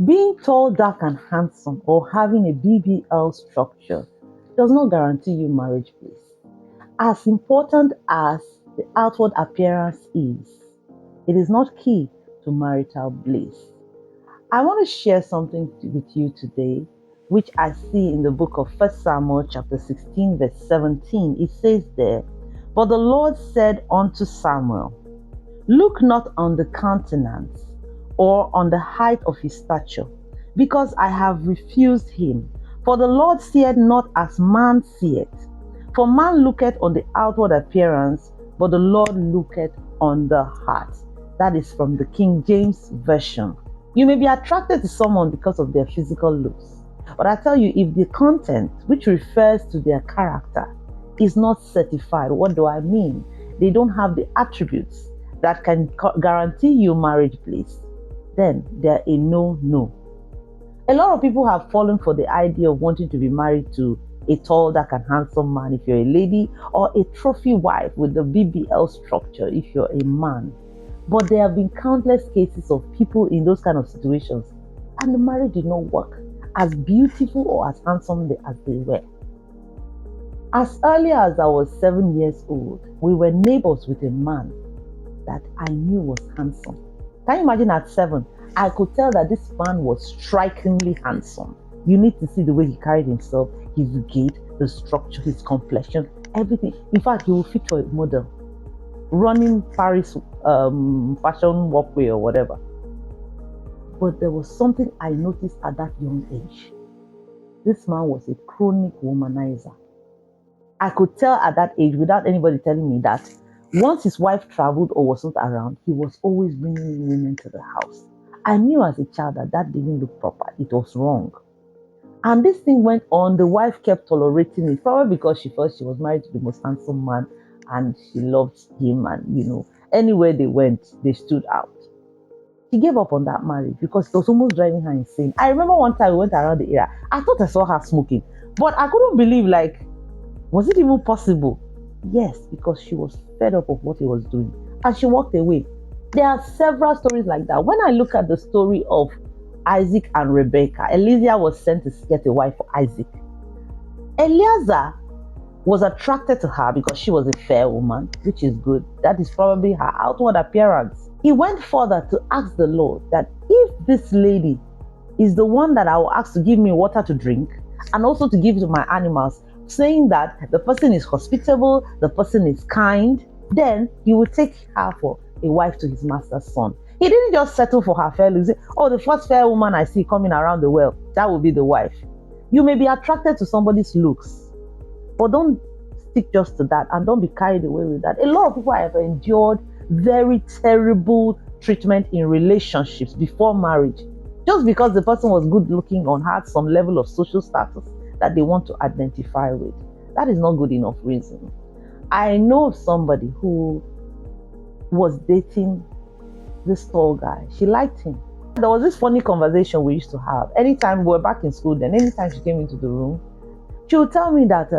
Being tall, dark, and handsome, or having a BBL structure does not guarantee you marriage bliss. As important as the outward appearance is, it is not key to marital bliss. I want to share something with you today, which I see in the book of 1 Samuel, chapter 16, verse 17. It says there, "But the Lord said unto Samuel, Look not on the countenance or on the height of his stature, because I have refused him. For the Lord seeth not as man seeth. For man looketh on the outward appearance, but the Lord looketh on the heart." That is from the King James Version. You may be attracted to someone because of their physical looks. But I tell you, if the content, which refers to their character, is not certified, what do I mean? They don't have the attributes that can guarantee you marriage bliss, then they're a no. A lot of people have fallen for the idea of wanting to be married to a tall, dark, and handsome man if you're a lady, or a trophy wife with the BBL structure if you're a man. But there have been countless cases of people in those kind of situations, and the marriage did not work, as beautiful or as handsome as they were. As early as I was 7 years old, we were neighbors with a man that I knew was handsome. Can you imagine at 7? I could tell that this man was strikingly handsome. You need to see the way he carried himself, his gait, the structure, his complexion, everything. In fact, he will fit for a model, running Paris fashion walkway or whatever. But there was something I noticed at that young age. This man was a chronic womanizer. I could tell at that age, without anybody telling me, that once his wife traveled or wasn't around, he was always bringing women to the house. I knew as a child that that didn't look proper. It was wrong. And this thing went on. The wife kept tolerating it, probably because she felt she was married to the most handsome man and she loved him. And, anywhere they went, they stood out. She gave up on that marriage because it was almost driving her insane. I remember one time we went around the area. I thought I saw her smoking, but I couldn't believe, was it even possible? Yes, because she was fed up of what he was doing and she walked away. There are several stories like that. When I look at the story of Isaac and Rebekah, Eliezer was sent to get a wife for Isaac. Eliezer was attracted to her because she was a fair woman, which is good. That is probably her outward appearance. He went further to ask the Lord that if this lady is the one that I will ask to give me water to drink and also to give to my animals, saying that the person is hospitable, the person is kind, then he will take her for a wife to his master's son. He didn't just settle for her fair looks. Oh, the first fair woman I see coming around the well, that will be the wife. You may be attracted to somebody's looks, but don't stick just to that and don't be carried away with that. A lot of people have endured very terrible treatment in relationships before marriage, just because the person was good looking or had some level of social status that they want to identify with. That is not good enough reason. I know of somebody who was dating this tall guy. She liked him. There was this funny conversation we used to have. Anytime we were back in school, then anytime she came into the room, she would tell me that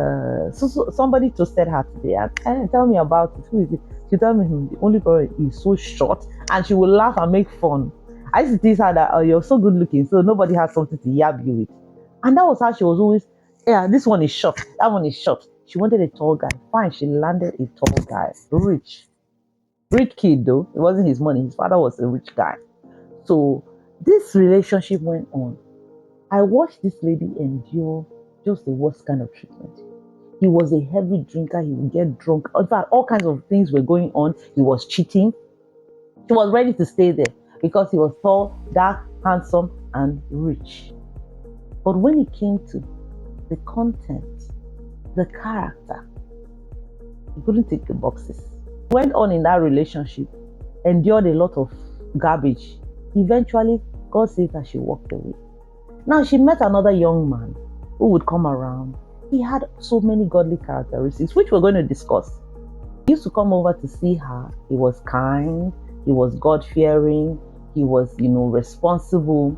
somebody toasted her today and tell me about it. Who is it? She tell me the only problem is so short, and she would laugh and make fun. I used to tease her that, oh, you're so good looking, so nobody has something to yab you with. And that was how she was always, yeah, this one is short, that one is short. She wanted a tall guy. Fine, she landed a tall guy. Rich kid though. It wasn't his money. His father was a rich guy. So this relationship went on. I watched this lady endure just the worst kind of treatment. He was a heavy drinker. He would get drunk. In fact, all kinds of things were going on. He was cheating. She was ready to stay there because he was tall, dark, handsome, and rich. But when it came to the content, the character, he couldn't tick the boxes. Went on in that relationship, endured a lot of garbage. Eventually, God saved her, she walked away. Now she met another young man who would come around. He had so many godly characteristics, which we're going to discuss. He used to come over to see her. He was kind, he was God-fearing, he was, responsible.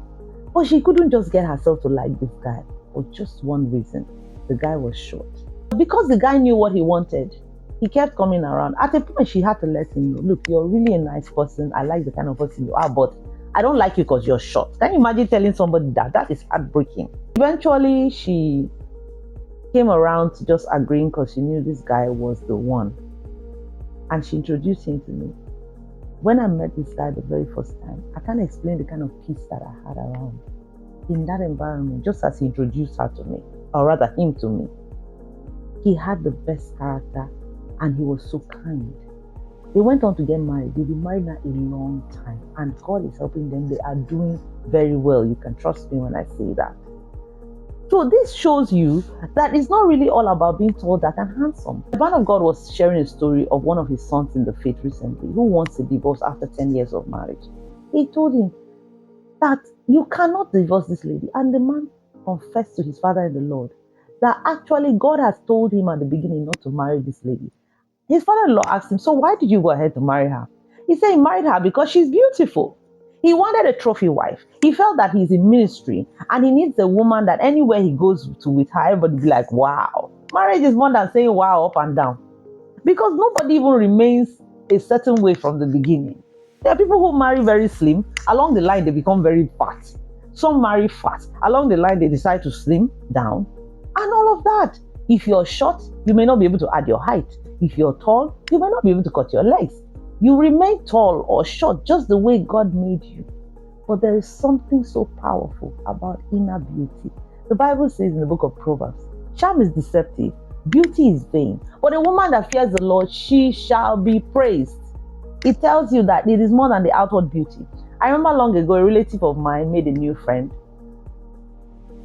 But she couldn't just get herself to like this guy for just one reason. The guy was short. Because the guy knew what he wanted, he kept coming around. At a point, she had to let him know, look, you're really a nice person. I like the kind of person you are, but I don't like you because you're short. Can you imagine telling somebody that? That is heartbreaking. Eventually, she came around to just agreeing because she knew this guy was the one. And she introduced him to me. When I met this guy the very first time, I can't explain the kind of peace that I had around in that environment, just as he introduced her to me, or rather him to me. He had the best character and he was so kind. They went on to get married. They've been married now a long time, and God is helping them. They are doing very well. You can trust me when I say that. So this shows you that it's not really all about being tall, dark, and handsome. The man of God was sharing a story of one of his sons in the faith recently who wants a divorce after 10 years of marriage. He told him that you cannot divorce this lady. And the man confessed to his father in the Lord that actually God has told him at the beginning not to marry this lady. His father-in-law asked him, so why did you go ahead to marry her? He said he married her because she's beautiful. He wanted a trophy wife. He felt that he's in ministry and he needs a woman that anywhere he goes to with her, everybody be like, wow. Marriage is more than saying wow up and down. Because nobody even remains a certain way from the beginning. There are people who marry very slim. Along the line, they become very fat. Some marry fat. Along the line, they decide to slim down. And all of that. If you're short, you may not be able to add your height. If you're tall, you may not be able to cut your legs. You remain tall or short just the way God made you. But there is something so powerful about inner beauty. The Bible says in the book of Proverbs, charm is deceptive, beauty is vain, but a woman that fears the Lord, she shall be praised. It tells you that it is more than the outward beauty. I remember long ago, a relative of mine made a new friend.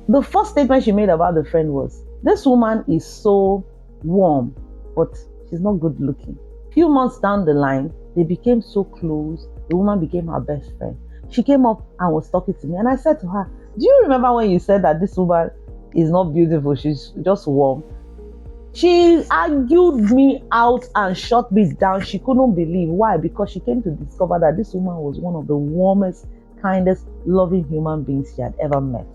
The first statement she made about the friend was, this woman is so warm, but she's not good looking. Few months down the line, they became so close. The woman became her best friend. She came up and was talking to me, and I said to her, do you remember when you said that this woman is not beautiful, she's just warm? She argued me out and shut me down. She couldn't believe. Why? Because she came to discover that this woman was one of the warmest, kindest, loving human beings she had ever met.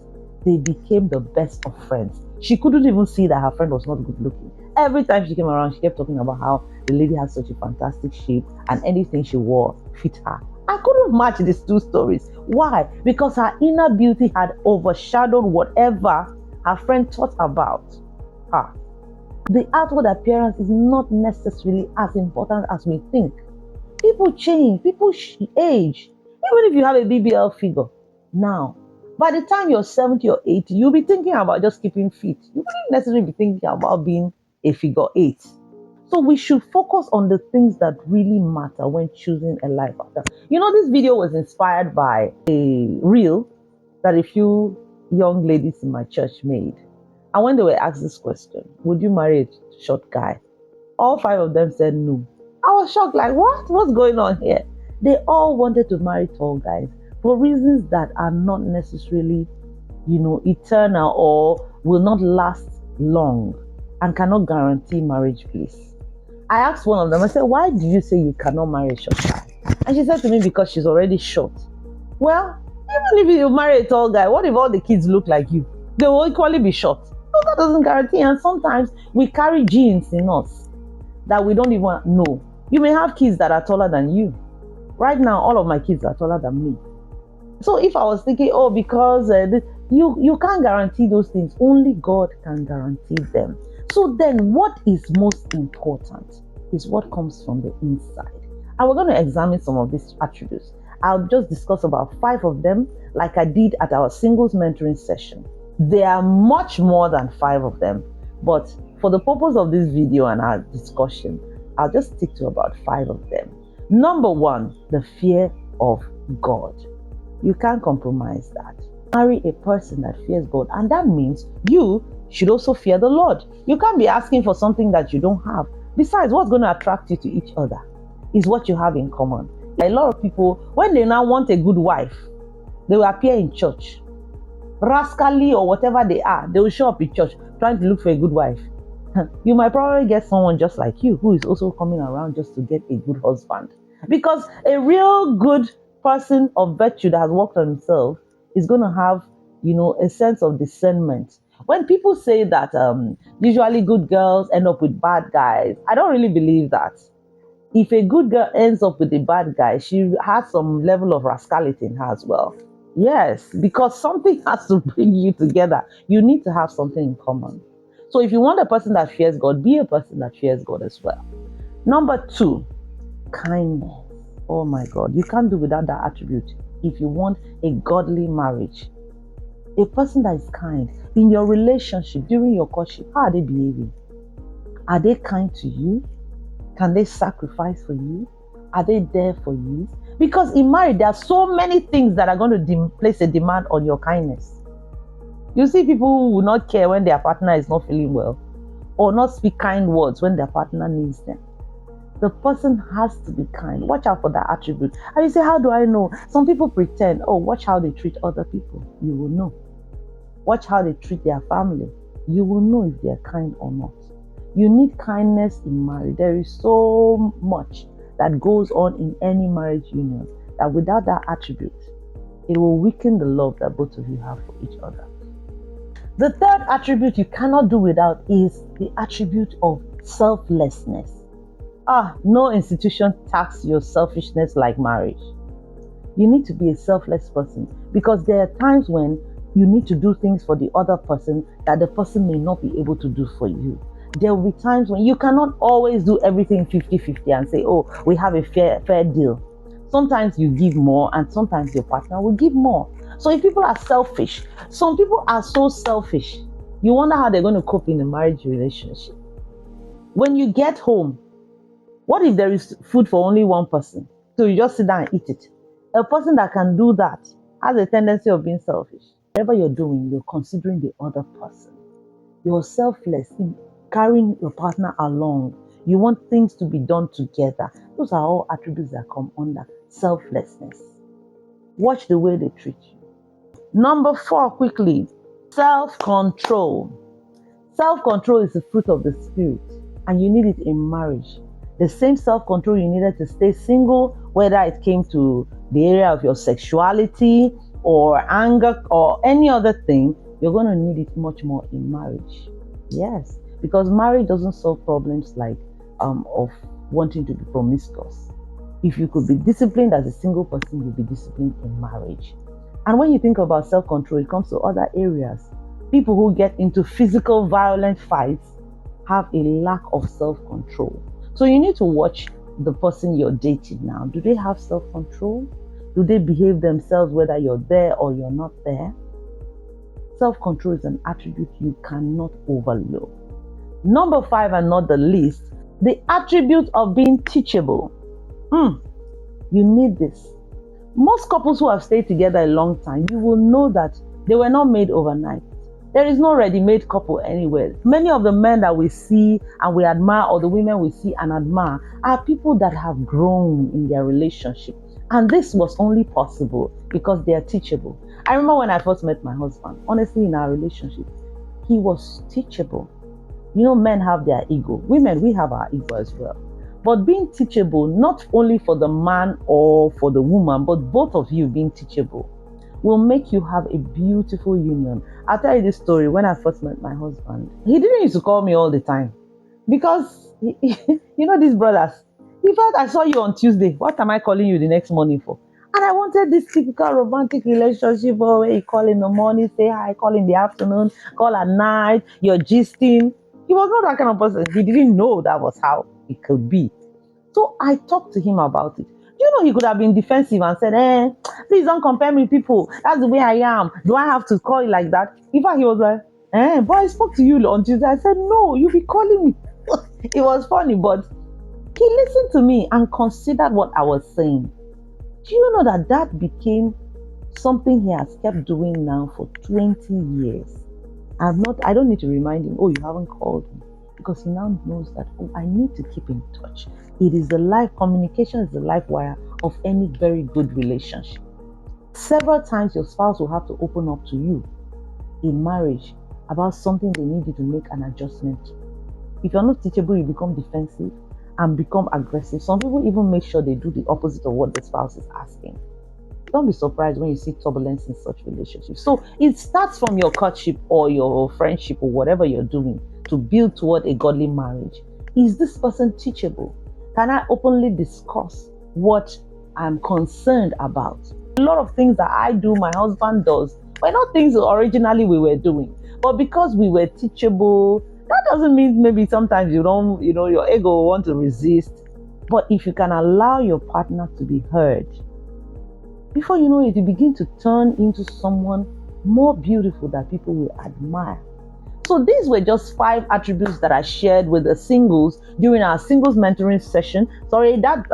They became the best of friends. She couldn't even see that her friend was not good looking. Every time she came around, she kept talking about how the lady had such a fantastic shape and anything she wore fit her. I couldn't match these two stories. Why? Because her inner beauty had overshadowed whatever her friend thought about her. The outward appearance is not necessarily as important as we think. People change, people age. Even if you have a BBL figure now, by the time you're 70 or 80, you'll be thinking about just keeping fit. You wouldn't necessarily be thinking about being a figure 8. So we should focus on the things that really matter when choosing a life partner. You know, this video was inspired by a reel that a few young ladies in my church made. And when they were asked this question, would you marry a short guy? All 5 of them said no. I was shocked, like, what? What's going on here? They all wanted to marry tall guys for reasons that are not necessarily, eternal or will not last long and cannot guarantee marriage bliss. I asked one of them, I said, why did you say you cannot marry a short guy? And she said to me, because she's already short. Well, even if you marry a tall guy, what if all the kids look like you? They will equally be short. So that doesn't guarantee. And sometimes we carry genes in us that we don't even know. You may have kids that are taller than you. Right now, all of my kids are taller than me. So if I was thinking, because you can't guarantee those things. Only God can guarantee them. So then what is most important is what comes from the inside. And we're going to examine some of these attributes. I'll just discuss about 5 of them like I did at our singles mentoring session. There are much more than 5 of them, but for the purpose of this video and our discussion, I'll just stick to about 5 of them. Number 1, the fear of God. You can't compromise that. Marry a person that fears God, and that means you should also fear the Lord. You can't be asking for something that you don't have. Besides, what's going to attract you to each other is what you have in common. A lot of people, when they now want a good wife, they will appear in church. Rascally or whatever they are, they will show up in church trying to look for a good wife. You might probably get someone just like you who is also coming around just to get a good husband. Because a real good person of virtue that has worked on himself is going to have, a sense of discernment. When people say that usually good girls end up with bad guys, I don't really believe that. If a good girl ends up with a bad guy, she has some level of rascality in her as well. Yes, because something has to bring you together. You need to have something in common. So if you want a person that fears God, be a person that fears God as well. Number two, kindness. Oh my God, you can't do without that attribute if you want a godly marriage. A person that is kind in your relationship, during your courtship, how are they behaving? Are they kind to you? Can they sacrifice for you? Are they there for you? Because in marriage, there are so many things that are going to place a demand on your kindness. You see people who will not care when their partner is not feeling well, or not speak kind words when their partner needs them. The person has to be kind. Watch out for that attribute. And you say, how do I know? Some people pretend, oh, watch how they treat other people. You will know. Watch how they treat their family. You will know if they're kind or not. You need kindness in marriage. There is so much that goes on in any marriage union that without that attribute, it will weaken the love that both of you have for each other. The third attribute you cannot do without is the attribute of selflessness. No institution taxes your selfishness like marriage. You need to be a selfless person because there are times when you need to do things for the other person that the person may not be able to do for you. There will be times when you cannot always do everything 50-50 and say, oh, we have a fair deal. Sometimes you give more and sometimes your partner will give more. So if people are selfish, some people are so selfish, you wonder how they're going to cope in a marriage relationship. When you get home, what if there is food for only one person? So you just sit down and eat it. A person that can do that has a tendency of being selfish. Whatever you're doing, you're considering the other person. You're selfless in carrying your partner along. You want things to be done together. Those are all attributes that come under selflessness. Watch the way they treat you. Number 4, quickly, self-control. Self-control is the fruit of the spirit, and you need it in marriage. The same self-control you needed to stay single, whether it came to the area of your sexuality or anger or any other thing, you're going to need it much more in marriage. Yes, because marriage doesn't solve problems like of wanting to be promiscuous. If you could be disciplined as a single person, you'll be disciplined in marriage. And when you think about self-control, it comes to other areas. People who get into physical violent fights have a lack of self-control. So you need to watch the person you're dating now. Do they have self-control? Do they behave themselves whether you're there or you're not there? Self-control is an attribute you cannot overlook. Number 5, and not the least, the attribute of being teachable. You need this. Most couples who have stayed together a long time, you will know that they were not made overnight. There is no ready-made couple anywhere. Many of the men that we see and we admire, or the women we see and admire, are people that have grown in their relationship. And this was only possible because they are teachable. I remember when I first met my husband, honestly, in our relationship, he was teachable. You know, men have their ego. Women, we have our ego as well. But being teachable, not only for the man or for the woman, but both of you being teachable, will make you have a beautiful union. I'll tell you this story. When I first met my husband, he didn't used to call me all the time because, you know, these brothers, in fact, I saw you on Tuesday. What am I calling you the next morning for? And I wanted this typical romantic relationship where you call in the morning, say hi, call in the afternoon, call at night, you're gisting. He was not that kind of person. He didn't know that was how it could be. So I talked to him about it. You know, he could have been defensive and said, please don't compare me with people. That's the way I am. Do I have to call you like that? In fact, he was like, but I spoke to you on Tuesday. I said, no, you be calling me. It was funny, but he listened to me and considered what I was saying. Do you know that became something he has kept doing now for 20 years? I don't need to remind him, oh, you haven't called me. Because he now knows that, oh, I need to keep in touch. It is communication is the life wire of any very good relationship. Several times your spouse will have to open up to you in marriage about something they need you to make an adjustment to. If you're not teachable, you become defensive and become aggressive. Some people even make sure they do the opposite of what the spouse is asking. Don't be surprised when you see turbulence in such relationships. So it starts from your courtship or your friendship or whatever you're doing to build toward a godly marriage. Is this person teachable? Can I openly discuss what I'm concerned about? A lot of things that I do, my husband does, were not things originally we were doing. But because we were teachable, that doesn't mean maybe sometimes you don't, your ego will want to resist. But if you can allow your partner to be heard, before you know it, you begin to turn into someone more beautiful that people will admire. So these were just 5 attributes that I shared with the singles during our singles mentoring session. Sorry, that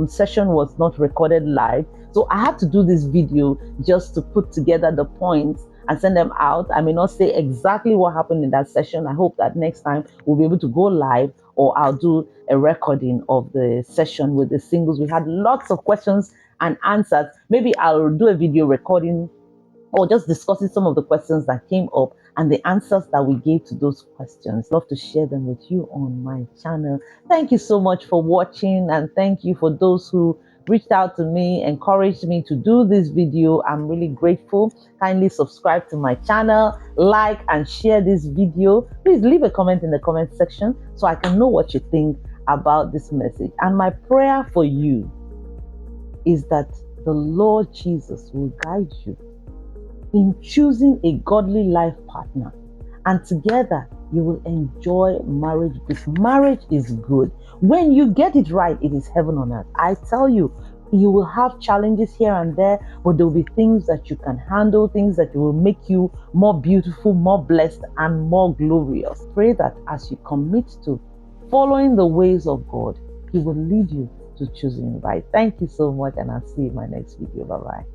session was not recorded live. So I had to do this video just to put together the points and send them out. I may not say exactly what happened in that session. I hope that next time we'll be able to go live, or I'll do a recording of the session with the singles. We had lots of questions and answers. Maybe I'll do a video recording or just discussing some of the questions that came up and the answers that we gave to those questions. Love to share them with you on my channel. Thank you so much for watching, and thank you for those who reached out to me, encouraged me to do this video. I'm really grateful. Kindly subscribe to my channel, like and share this video. Please leave a comment in the comment section so I can know what you think about this message. And my prayer for you is that the Lord Jesus will guide you in choosing a godly life partner, and together you will enjoy marriage, because marriage is good. When you get it right, it is heaven on earth. I tell you, you will have challenges here and there, but there will be things that you can handle, things that will make you more beautiful, more blessed, and more glorious. Pray that as you commit to following the ways of God, He will lead you to choosing right. Thank you so much, and I'll see you in my next video. Bye-bye.